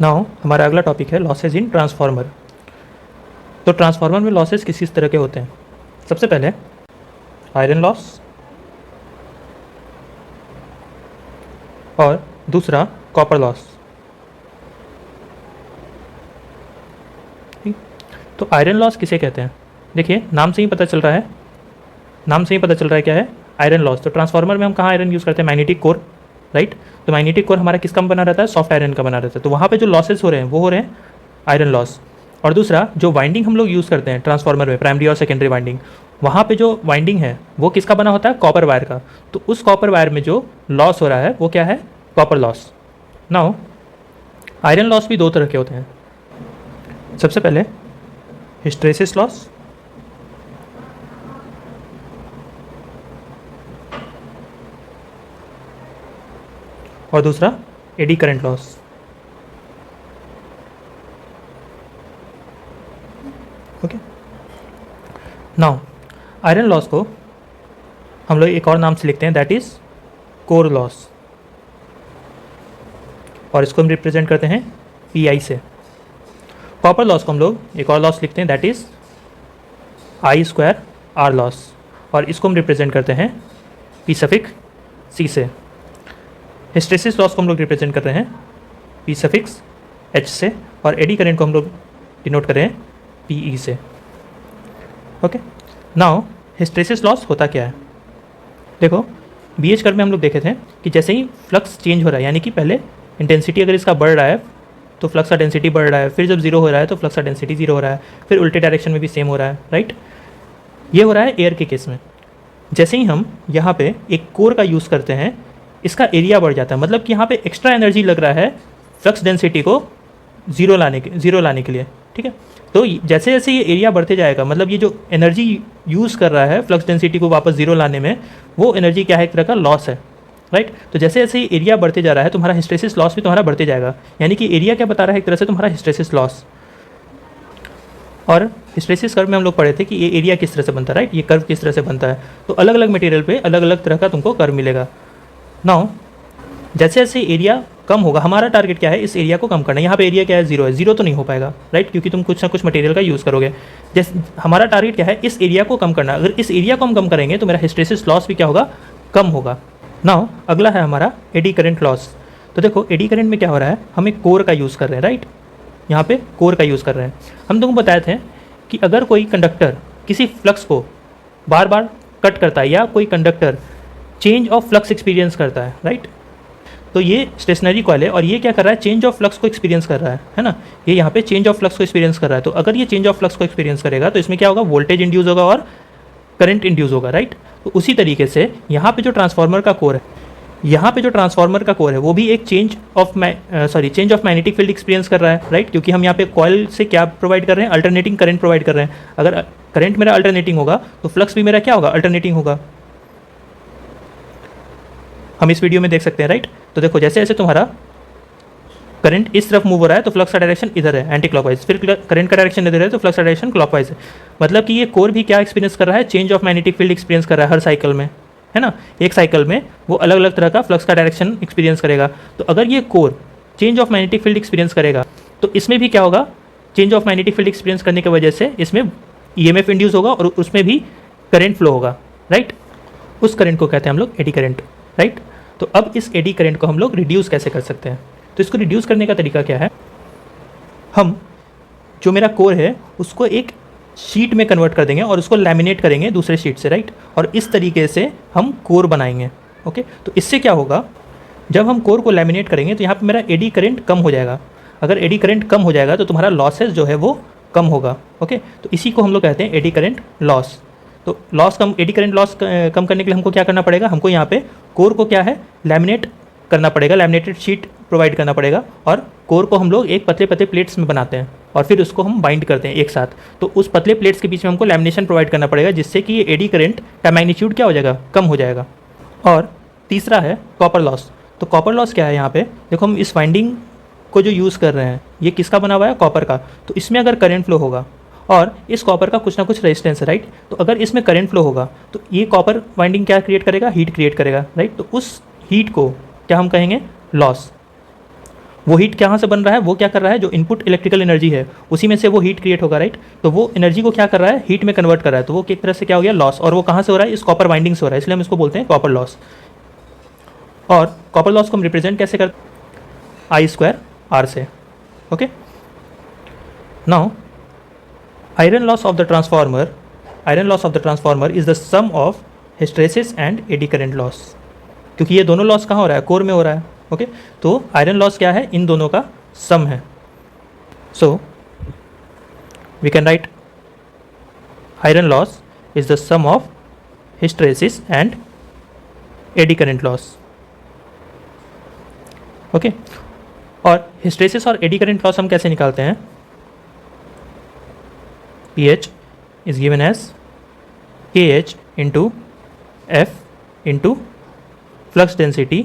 Now हमारा अगला topic है लॉसेज इन ट्रांसफार्मर। तो ट्रांसफार्मर में लॉसेज किस तरह के होते हैं? सबसे पहले आयरन लॉस और दूसरा कॉपर लॉस। तो आयरन लॉस किसे कहते हैं? देखिए नाम से ही पता चल रहा है क्या है, आयरन लॉस। तो ट्रांसफार्मर में हम कहाँ आयरन यूज़ करते हैं? Magnetic core, right. तो मैग्नेटिक कोर हमारा किसका बना रहता है? सॉफ्ट आयरन का बना रहता है। तो वहाँ पे जो लॉसेस हो रहे हैं वो हो रहे हैं आयरन लॉस। और दूसरा जो वाइंडिंग हम लोग यूज़ करते हैं ट्रांसफार्मर में, प्राइमरी और सेकेंडरी वाइंडिंग, वहाँ पे जो वाइंडिंग है वो किसका बना होता है? कॉपर वायर का। तो उस कॉपर वायर में जो लॉस हो रहा है वो क्या है? Copper loss. Now iron loss भी दो तरह के होते हैं। सबसे पहले हिस्टेरेसिस लॉस और दूसरा AD current loss. Okay, now iron loss को हम लोग एक और नाम से लिखते हैं, दैट इज कोर लॉस, और इसको हम रिप्रेजेंट करते हैं पीआई से। कॉपर लॉस को हम लोग एक और लॉस लिखते हैं, that is I square R loss, और इसको हम रिप्रेजेंट करते हैं पी सफिक्स सी से। हिस्टेरेसिस लॉस को हम लोग रिप्रेजेंट कर रहे हैं पी सफिक्स एच से, और एडी करंट को हम लोग डिनोट कर रहे हैं पीई से। ओके, नाउ हिस्टेरेसिस लॉस होता क्या है? देखो बीएच कर्व में हम लोग देखे थे कि जैसे ही फ्लक्स चेंज हो रहा है, यानी कि पहले इंटेंसिटी अगर इसका बढ़ रहा है तो फ्लक्स का डेंसिटी बढ़ रहा है, फिर जब जीरो हो रहा है तो फ्लक्स का डेंसिटी जीरो हो रहा है, फिर उल्टे डायरेक्शन में भी सेम हो रहा है, राइट। ये हो रहा है एयर के केस में। जैसे ही हम यहाँ पे एक कोर का यूज़ करते हैं, इसका एरिया बढ़ जाता है, मतलब कि यहाँ पे एक्स्ट्रा एनर्जी लग रहा है फ्लक्स डेंसिटी को जीरो लाने के लिए, ठीक है। तो जैसे जैसे ये एरिया बढ़ते जाएगा, मतलब ये जो एनर्जी यूज़ कर रहा है फ्लक्स डेंसिटी को वापस जीरो लाने में, वो एनर्जी क्या है? एक तरह का लॉस है, राइट। तो जैसे जैसे ये एरिया बढ़ते जा रहा है तुम्हारा हिस्टेरेसिस लॉस भी तुम्हारा बढ़ते जाएगा। यानी कि एरिया क्या बता रहा है? एक तरह से तुम्हारा हिस्टेरेसिस लॉस। और हिस्टेरेसिस कर्व में हम लोग पढ़े थे कि ये एरिया किस तरह से बनता है, राइट, ये कर्व किस तरह से बनता है। तो अलग अलग मटेरियल पे अलग अलग तरह का तुमको कर्व मिलेगा। नाउ जैसे जैसे एरिया कम होगा, हमारा टारगेट क्या है? इस एरिया को कम करना है। यहाँ पे एरिया क्या है? जीरो है। जीरो तो नहीं हो पाएगा, राइट, क्योंकि तुम कुछ ना कुछ मटेरियल का यूज़ करोगे। जैसे हमारा टारगेट क्या है? इस एरिया को कम करना। अगर इस एरिया को हम कम करेंगे तो मेरा हिस्टेरेसिस लॉस भी क्या होगा? कम होगा। नाउ अगला है हमारा एडी करंट लॉस। तो देखो एडी करंट में क्या हो रहा है? हम एक कोर का यूज़ कर रहे हैं, राइट, यहाँ पे कोर का यूज़ कर रहे हैं। हम तुमको बताए थे कि अगर कोई कंडक्टर किसी फ्लक्स को बार बार कट करता है, या कोई conductor change of flux experience करता है, राइट, तो ये स्टेशनरी कॉइल है और ये क्या कर रहा है? चेंज ऑफ फ्लक्स को एक्सपीरियंस कर रहा है ना। ये यहाँ पे चेंज ऑफ फ्लक्स को एक्सपीरियंस कर रहा है। तो अगर ये चेंज ऑफ फ्लक्स को एक्सपीरियंस करेगा तो इसमें क्या होगा? वोल्टेज इंड्यूस होगा और करंट इंड्यूस होगा, राइट। तो उसी तरीके से यहाँ पे जो ट्रांसफार्मर का कोर है, वो भी एक change of magnetic field experience कर रहा है, राइट, क्योंकि हम यहाँ पे कॉइल से क्या प्रोवाइड कर रहे हैं? अल्टरनेटिंग करंट प्रोवाइड कर रहे हैं। अगर करंट मेरा अल्टरनेटिंग होगा तो फ्लक्स भी मेरा क्या होगा? अल्टरनेटिंग होगा। हम इस वीडियो में देख सकते हैं, राइट। तो देखो जैसे जैसे तुम्हारा करंट इस तरफ मूव हो रहा है तो फ्लक्स का डायरेक्शन इधर है, एंटी क्लॉकवाइज, फिर करंट का डायरेक्शन इधर है तो फ्लक्स का डायरेक्शन क्लॉकवाइज है। मतलब कि ये कोर भी क्या एक्सपीरियंस कर रहा है? Change of magnetic field experience कर रहा है हर साइकिल में, है ना। एक साइकिल में वो अलग अलग तरह का फ्लक्स का डायरेक्शन एक्सपीरियंस करेगा। तो अगर ये core change of magnetic field experience करेगा तो इसमें भी क्या होगा? Change of magnetic field experience करने की वजह से इसमें ईएमएफ इंड्यूस होगा और उसमें भी करंट फ्लो होगा, राइट। उस करंट को कहते हैं हम लोग एडी करंट, राइट। तो अब इस एडी करंट को हम लोग रिड्यूस कैसे कर सकते हैं? तो इसको रिड्यूस करने का तरीका क्या है? हम जो मेरा कोर है उसको एक शीट में कन्वर्ट कर देंगे और उसको लैमिनेट करेंगे दूसरे शीट से, राइट, और इस तरीके से हम कोर बनाएंगे। ओके, तो इससे क्या होगा? जब हम कोर को लैमिनेट करेंगे तो यहाँ पे मेरा एडी करंट कम हो जाएगा। अगर एडी करंट कम हो जाएगा तो तुम्हारा लॉसेस जो है वो कम होगा। ओके, तो इसी को हम लोग कहते हैं एडी करंट लॉस। तो एडी करंट लॉस कम करने के लिए हमको क्या करना पड़ेगा? हमको यहाँ पे कोर को क्या है? लैमिनेट करना पड़ेगा, लैमिनेटेड शीट प्रोवाइड करना पड़ेगा, और कोर को हम लोग एक पतले पतले प्लेट्स में बनाते हैं और फिर उसको हम बाइंड करते हैं एक साथ। तो उस पतले प्लेट्स के बीच में हमको लैमिनेशन प्रोवाइड करना पड़ेगा, जिससे कि ये एडी करंट का मैग्नीट्यूड क्या हो जाएगा? कम हो जाएगा। और तीसरा है कॉपर लॉस। तो कॉपर लॉस क्या है? यहाँ पे देखो हम इस वाइंडिंग को जो यूज़ कर रहे हैं ये किसका बना हुआ है? कॉपर का। तो इसमें अगर करंट फ्लो होगा और इस कॉपर का कुछ ना कुछ रेजिस्टेंस है, राइट, तो अगर इसमें करंट फ्लो होगा तो ये कॉपर वाइंडिंग क्या क्रिएट करेगा? हीट क्रिएट करेगा, राइट। तो उस हीट को क्या हम कहेंगे? लॉस। वो हीट कहाँ से बन रहा है, वो क्या कर रहा है, जो इनपुट इलेक्ट्रिकल एनर्जी है उसी में से वो हीट क्रिएट होगा, राइट। तो वो एनर्जी को क्या कर रहा है, हीट में कन्वर्ट कर रहा है, तो वो एक तरह से क्या हो गया, लॉस। और वो कहाँ से हो रहा है, इस कॉपर वाइंडिंग से हो रहा है, इसलिए हम इसको बोलते हैं कॉपर लॉस। और कॉपर लॉस को हम रिप्रेजेंट कैसे करते हैं, आई स्क्वायर आर से। Okay, now iron loss of the transformer is the sum of hysteresis and eddy current loss, क्योंकि ये दोनों लॉस कहाँ हो रहा है, कोर में हो रहा है। ओके, तो आयरन लॉस क्या है, इन दोनों का सम है। So we can write iron loss is the sum of hysteresis and eddy current loss. Okay, और हिस्टैरिसीस और एडी करंट लॉस हम कैसे निकालते हैं, pH is given as kH into F into flux density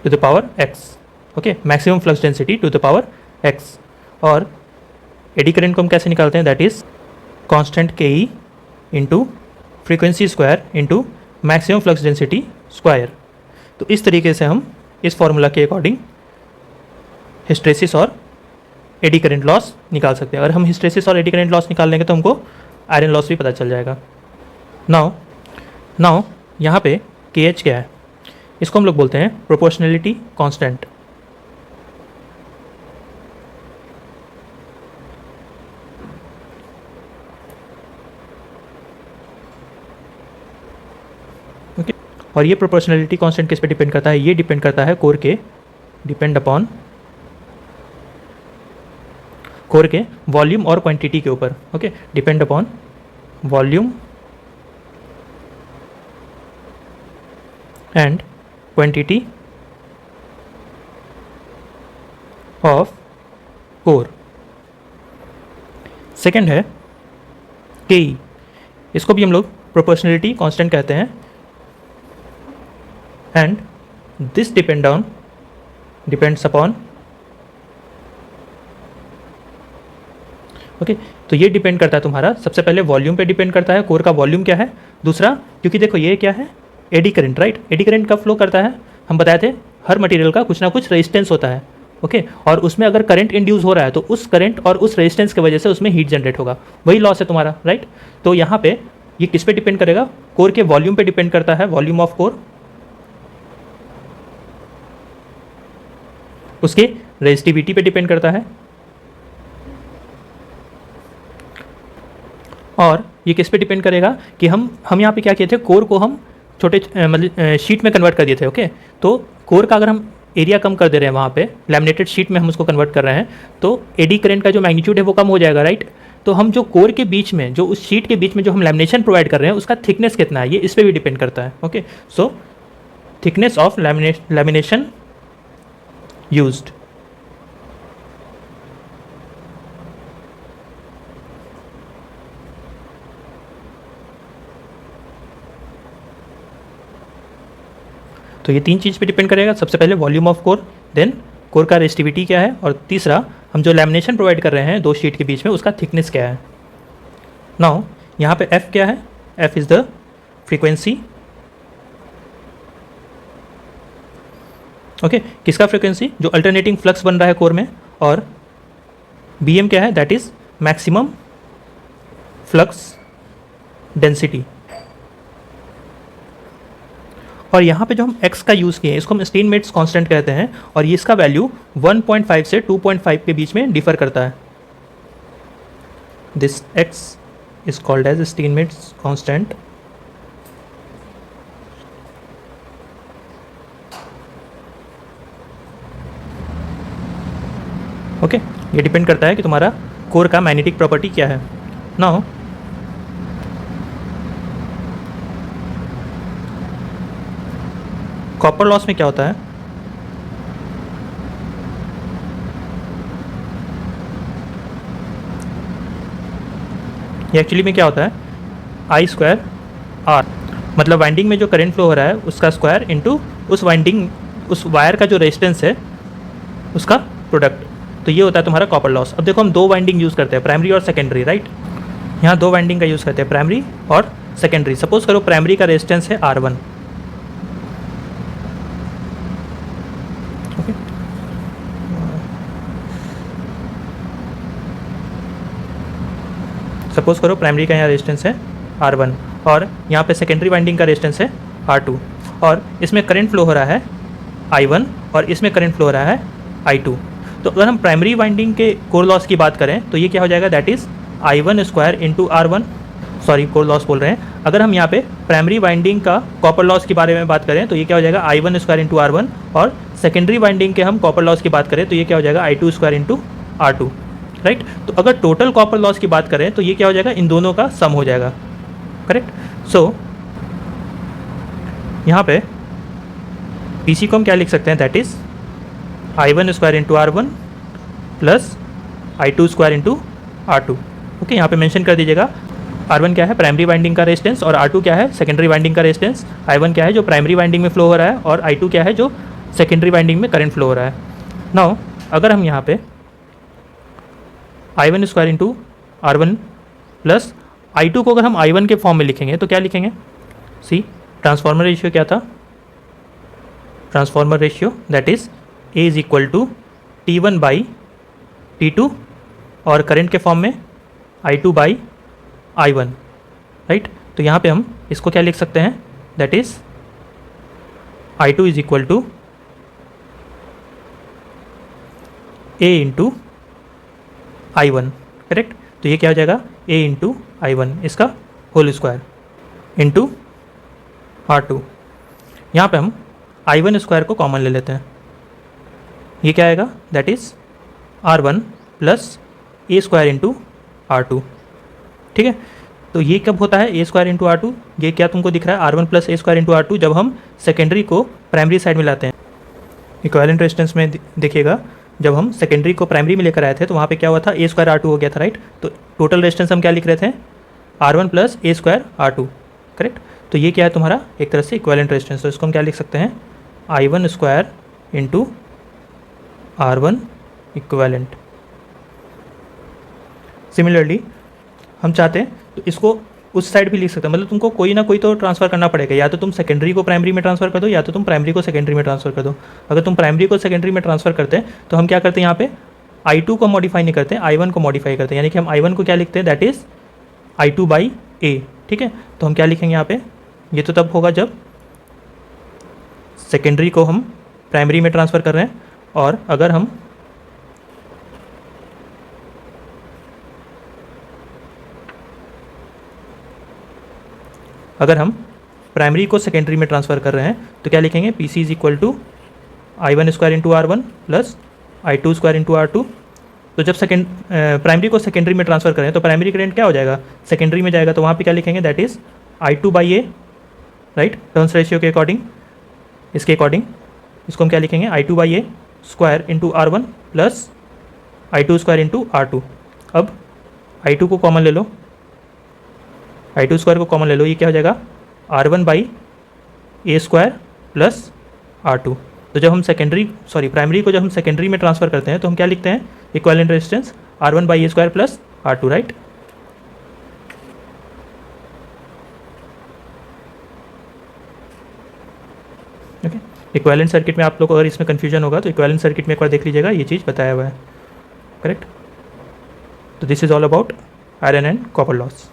to the power x. Okay, maximum flux density to the power x। और eddy current को हम कैसे निकालते हैं, that is constant K E into frequency square into maximum flux density square. तो इस तरीके से हम इस फॉर्मूला के अकॉर्डिंग हिस्टैरिसीस और एडी करंट लॉस निकाल सकते हैं। अगर हम हिस्टैरिसीस और एडी करंट लॉस निकाल लेंगे तो हमको आयरन लॉस भी पता चल जाएगा। नाउ यहाँ पे के एच क्या है, इसको हम लोग बोलते हैं प्रोपोर्शनैलिटी कांस्टेंट। ओके, और ये प्रोपोर्शनैलिटी कांस्टेंट किस पे डिपेंड करता है, ये डिपेंड करता है कोर के वॉल्यूम और क्वांटिटी के ऊपर। Okay, depend upon volume and quantity of core. Second है के ई, इसको भी हम लोग प्रोपोर्शनैलिटी कांस्टेंट कहते हैं। And this depends upon, okay, तो ये डिपेंड करता है तुम्हारा सबसे पहले वॉल्यूम पे डिपेंड करता है, कोर का वॉल्यूम क्या है। दूसरा, क्योंकि देखो ये क्या है, eddy current, right. Eddy current कब फ्लो करता है, हम बताए थे हर मटेरियल का कुछ ना कुछ रेजिस्टेंस होता है। ओके, और उसमें अगर करंट इंड्यूस हो रहा है तो उस करंट और उस रेजिस्टेंस की वजह से उसमें हीट जनरेट होगा, वही लॉस है तुम्हारा, राइट। तो यहाँ पे ये किस पे डिपेंड करेगा, कोर के वॉल्यूम पे डिपेंड करता है, वॉल्यूम ऑफ कोर, उसके रेजिस्टिविटी पे डिपेंड करता है, और ये किस पे डिपेंड करेगा कि हम यहाँ पे क्या किए थे, कोर को हम छोटे मतलब शीट में कन्वर्ट कर दिए थे। ओके, तो कोर का अगर हम एरिया कम कर दे रहे हैं, वहाँ पे लैमिनेटेड शीट में हम उसको कन्वर्ट कर रहे हैं, तो एडी करंट का जो मैग्नीट्यूड है वो कम हो जाएगा, राइट। तो हम जो कोर के बीच में, जो उस शीट के बीच में जो हम लैमिनेशन प्रोवाइड कर रहे हैं, उसका थिकनेस कितना है, ये इस पर भी डिपेंड करता है। Okay, so thickness of lamination used. तो ये तीन चीज़ पे डिपेंड करेगा, सबसे पहले volume of core, then core का रेजिस्टिविटी क्या है, और तीसरा हम जो लैमिनेशन प्रोवाइड कर रहे हैं दो शीट के बीच में, उसका थिकनेस क्या है। नाउ यहाँ पे F क्या है, F is the frequency. Okay, किसका फ्रीक्वेंसी, जो अल्टरनेटिंग फ्लक्स बन रहा है कोर में, और BM क्या है, that is maximum flux density. और यहाँ पे जो हम x का यूज़ किए हैं, इसको हम स्टेनमेट्स कांस्टेंट कहते हैं, और ये इसका वैल्यू 1.5 से 2.5 के बीच में डिफर करता है। This x is called as Steinmetz constant. Okay, ये डिपेंड करता है कि तुम्हारा कोर का मैग्नेटिक प्रॉपर्टी क्या है। नाउ कॉपर लॉस में क्या होता है, ये एक्चुअली में क्या होता है, आई स्क्वायर आर, मतलब वाइंडिंग में जो करंट फ्लो हो रहा है उसका स्क्वायर इंटू उस वायर का जो रेजिस्टेंस है उसका प्रोडक्ट। तो ये होता है तुम्हारा कॉपर लॉस। अब देखो हम दो वाइंडिंग यूज़ करते हैं, प्राइमरी और सेकेंडरी, राइट। यहाँ दो वाइंडिंग का यूज़ करते हैं, प्राइमरी और सेकेंडरी। सपोज करो प्राइमरी का रेजिस्टेंस है R1, ओके, सपोज करो प्राइमरी का यहाँ रेजिस्टेंस है R1 और यहाँ पे सेकेंडरी वाइंडिंग का रेजिस्टेंस है R2 और इसमें करंट फ्लो हो रहा है I1 और इसमें करंट फ्लो हो रहा है I2। तो अगर हम प्राइमरी वाइंडिंग के कोर लॉस की बात करें तो ये क्या हो जाएगा, that is I1 square into R1, sorry core loss बोल रहे हैं। अगर हम यहाँ पे प्राइमरी वाइंडिंग का कॉपर लॉस के बारे में बात करें तो ये क्या हो जाएगा I1 स्क्वायर इंटू R1 और सेकेंडरी वाइंडिंग के हम कॉपर लॉस की बात करें तो ये क्या हो जाएगा I2 square into R2, right. तो अगर टोटल कॉपर लॉस की बात करें तो ये क्या हो जाएगा, इन दोनों का सम हो जाएगा, करेक्ट। सो यहाँ पे PC को हम क्या लिख सकते हैं, that is I1 square into R1 plus I2 square into R2। Okay, यहाँ पे मेंशन कर दीजिएगा R1 क्या है प्राइमरी वाइंडिंग का रेजिस्टेंस और R2 क्या है सेकेंडरी वाइंडिंग का रेजिस्टेंस। I1 क्या है जो प्राइमरी वाइंडिंग में फ्लो हो रहा है और I2 क्या है जो सेकेंडरी वाइंडिंग में करंट फ्लो हो रहा है। नाउ अगर हम यहाँ पे I1 square into R1 plus I2 को अगर हम I1 के फॉर्म में लिखेंगे तो क्या लिखेंगे, सी ट्रांसफॉर्मर रेशियो क्या था, transformer ratio that is A is equal to T1 by T2 और करंट के फॉर्म में I2 बाई I1, राइट। तो यहाँ पे हम इसको क्या लिख सकते हैं, that is I2 is equal to A into I1, correct. तो ये क्या हो जाएगा A इंटू I1 इसका होल स्क्वायर इंटू R2। यहाँ पे हम I1 स्क्वायर को कॉमन ले लेते हैं, ये क्या आएगा, that is R1 plus A square into R2, ठीक है। तो ये कब होता है A स्क्वायर इंटू R2, ये क्या तुमको दिख रहा है R1 plus A square into R2 जब हम सेकेंडरी को प्राइमरी साइड में लाते हैं। इक्विवेलेंट रेजिस्टेंस में देखिएगा जब हम सेकेंडरी को प्राइमरी में लेकर आए थे तो वहाँ पे क्या हुआ था, A स्क्वायर R2 हो गया था, राइट। तो टोटल रेजिस्टेंस हम क्या लिख रहे थे, R1 plus A square R2, correct. तो ये क्या है तुम्हारा एक तरह से इक्विवेलेंट रेजिस्टेंस। तो इसको हम क्या लिख सकते हैं, I1 square into R1 equivalent. Similarly हम चाहते हैं तो इसको उस साइड भी लिख सकते हैं, मतलब तुमको कोई ना कोई तो ट्रांसफ़र करना पड़ेगा, या तो तुम सेकेंडरी को प्राइमरी में ट्रांसफ़र कर दो या तो तुम प्राइमरी को सेकेंडरी में ट्रांसफ़र कर दो। अगर तुम प्राइमरी को सेकेंडरी में ट्रांसफ़र करते हैं तो हम क्या करते हैं, यहाँ पे I2 को मॉडिफाई नहीं करते, I1 को मॉडिफाई करते हैं, यानी कि हम I1 को क्या लिखते हैं, that is I2 by A, ठीक है। तो हम क्या लिखेंगे यहाँ पे, ये तो तब होगा जब सेकेंडरी को हम प्राइमरी में ट्रांसफ़र कर रहे हैं और अगर हम प्राइमरी को सेकेंडरी में ट्रांसफ़र कर रहे हैं तो क्या लिखेंगे, PC is equal to I1 square into R1 plus I2 square into R2। तो जब प्राइमरी को सेकेंडरी में ट्रांसफ़र करें तो प्राइमरी करंट क्या हो जाएगा, सेकेंडरी में जाएगा, तो वहाँ पे क्या लिखेंगे, that is I2 by A, right. Turns ratio के अकॉर्डिंग, इसके अकॉर्डिंग इसको हम क्या लिखेंगे, I2 by A square into R1 plus I2 square into R2। अब I2 को कॉमन ले लो, I2 स्क्वायर को कॉमन ले लो, ये क्या हो जाएगा R1 by A square plus R2। तो जब हम प्राइमरी को जब हम सेकेंडरी में ट्रांसफ़र करते हैं तो हम क्या लिखते हैं, equivalent resistance R1 by A square plus R2, right. Okay, equivalent circuit में आप लोग को अगर इसमें कन्फ्यूजन होगा तो इक्विवेलेंट सर्किट में एक बार देख लीजिएगा, ये चीज़ बताया हुआ है, करेक्ट। तो this is all about iron and copper loss.